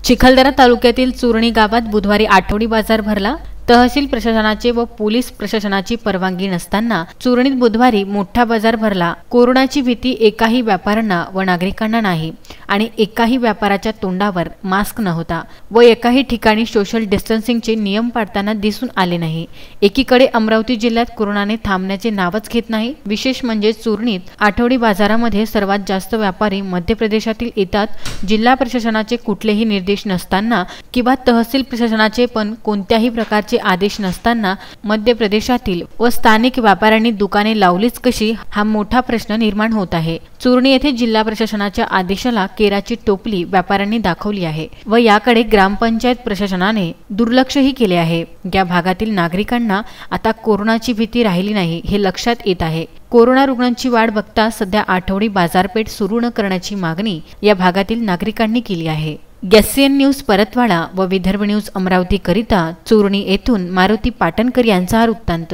चिखलदरा तालुक्यातील चुरणी गावात बुधवारी आठवडी बाजार भरला। तहसील प्रशासनाचे व पोलीस प्रशासनाची परवानगी नसताना चुरणीत बुधवारी मोठा बाजार भरला। कोरोनाची भीती एकाही व्यापाऱ्यांना व नागरिकांना नाही आणि एकाही व्यापाराच्या तोंडावर मास्क नव्हता व एकाही ठिकाणी सोशल डिस्टन्सिंगचे नियम पाळताना दिसून आले नाही। एकीकडे अमरावती जिल्ह्यात कोरोनाने थांबण्याचे नावच घेत नाही। विशेष म्हणजे चुरणीत आठवडी बाजारामध्ये सर्वात जास्त व्यापारी मध्य प्रदेशातील येतात। जिल्हा प्रशासनाचे कुठलेही निर्देश नसताना किंवा तहसील प्रशासनाचे पण कोणत्याही प्रकारचे आदेश नसताना मध्य प्रदेशातील व स्थानिक व्यापाऱ्यांनी दुकाने लावलीच कशी हा मोठा प्रश्न निर्माण होत आहे। चुरणी येथे जिल्हा प्रशासनाच्या आदेशाला केराची टोपली व्यापाऱ्यांनी दाखवली आहे व याकडे ग्रामपंचायत प्रशासनाने दुर्लक्षही केले आहे। या भागातील नागरिकांना आता कोरोनाची भीती राहिली नाही हे लक्षात येत आहे। कोरोना रुग्णांची वाढ बघता सध्या आठवडी बाजारपेठ सुरू न करण्याची मागणी या भागातील नागरिकांनी केली आहे। गॅसियन न्यूज परतवाडा व विदर्भ न्यूज अमरावती करिता चुरणी येथून मारुती पाटणकर यांचा हा वृत्तांत।